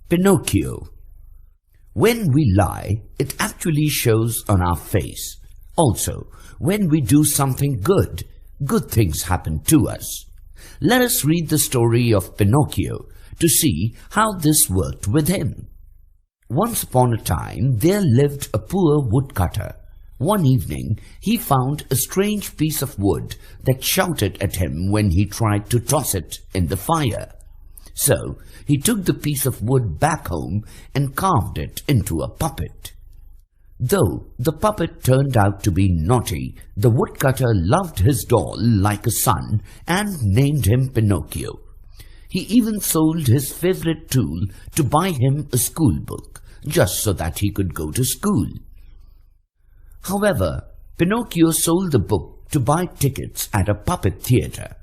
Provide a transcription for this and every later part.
Pinocchio. When we lie, it actually shows on our face. Also, when we do something good, good things happen to us. Let us read the story of Pinocchio to see how this worked with him. Once upon a time, there lived a poor woodcutter. One evening, he found a strange piece of wood that shouted at him when he tried to toss it in the fire. So, he took the piece of wood back home and carved it into a puppet. Though the puppet turned out to be naughty, the woodcutter loved his doll like a son and named him Pinocchio. He even sold his favorite tool to buy him a school book, just so that he could go to school. However, Pinocchio sold the book to buy tickets at a puppet theater.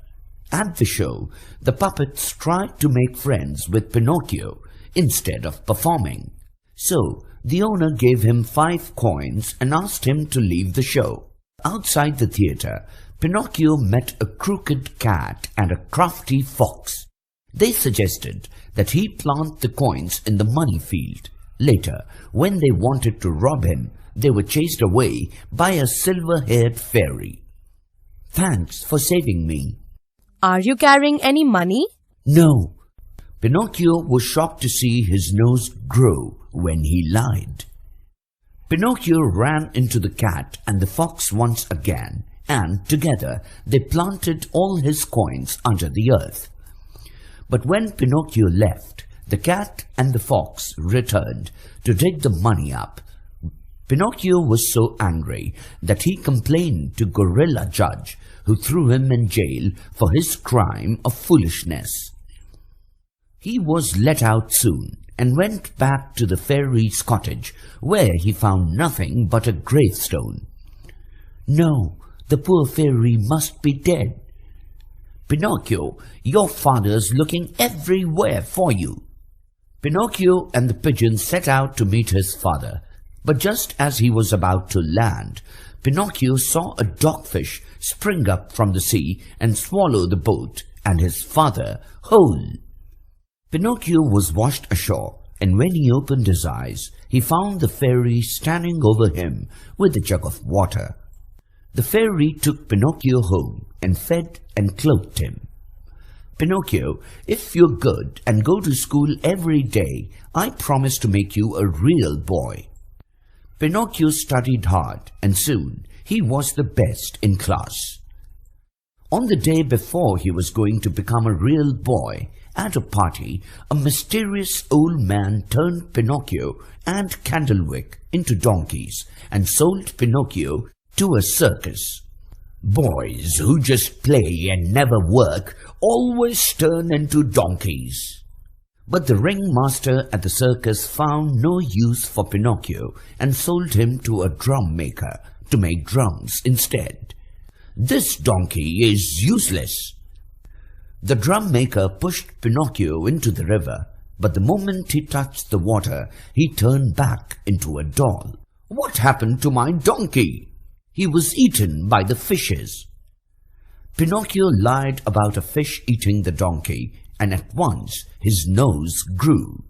At the show, the puppets tried to make friends with Pinocchio instead of performing. So, the owner gave him 5 coins and asked him to leave the show. Outside the theater, Pinocchio met a crooked cat and a crafty fox. They suggested that he plant the coins in the money field. Later, when they wanted to rob him, they were chased away by a silver-haired fairy. "Thanks for saving me." Are you carrying any money? No. Pinocchio was shocked to see his nose grow when he lied. Pinocchio ran into the cat and the fox once again, and together they planted all his coins under the earth. But when Pinocchio left, the cat and the fox returned to dig the money up. Pinocchio was so angry that he complained to Gorilla Judge, who threw him in jail for his crime of foolishness. He was let out soon and went back to the fairy's cottage, where he found nothing but a gravestone. "No, the poor fairy must be dead." "Pinocchio, your father's looking everywhere for you." Pinocchio and the pigeon set out to meet his father, but just as he was about to land, Pinocchio saw a dogfish spring up from the sea and swallow the boat and his father whole. Pinocchio was washed ashore, and when he opened his eyes, he found the fairy standing over him with a jug of water. The fairy took Pinocchio home and fed and clothed him. "Pinocchio, if you're good and go to school every day, I promise to make you a real boy." Pinocchio studied hard, and soon he was the best in class. On the day before he was going to become a real boy, at a party, a mysterious old man turned Pinocchio and Candlewick into donkeys and sold Pinocchio to a circus. "Boys who just play and never work always turn into donkeys." But the ringmaster at the circus found no use for Pinocchio and sold him to a drum maker to make drums instead. "This donkey is useless." The drum maker pushed Pinocchio into the river, but the moment he touched the water, he turned back into a doll. "What happened to my donkey?" "He was eaten by the fishes." Pinocchio lied about a fish eating the donkey, and at once his nose grew.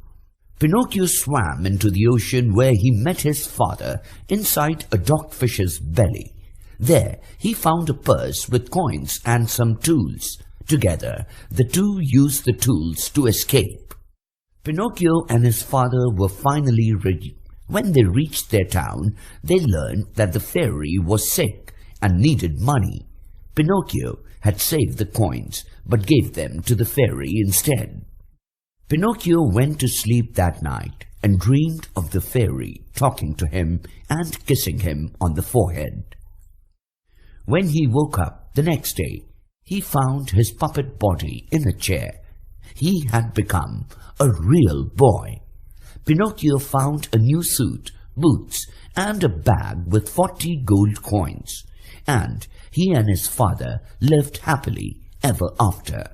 Pinocchio swam into the ocean, where he met his father inside a dogfish's belly. There he found a purse with coins and some tools. Together, the two used the tools to escape. Pinocchio and his father were finally ready. When they reached their town, they learned that the fairy was sick and needed money. Pinocchio had saved the coins, but gave them to the fairy instead. Pinocchio went to sleep that night and dreamed of the fairy talking to him and kissing him on the forehead. When he woke up the next day, he found his puppet body in a chair. He had become a real boy. Pinocchio found a new suit, boots, and a bag with 40 gold coins, and he and his father lived happily ever after.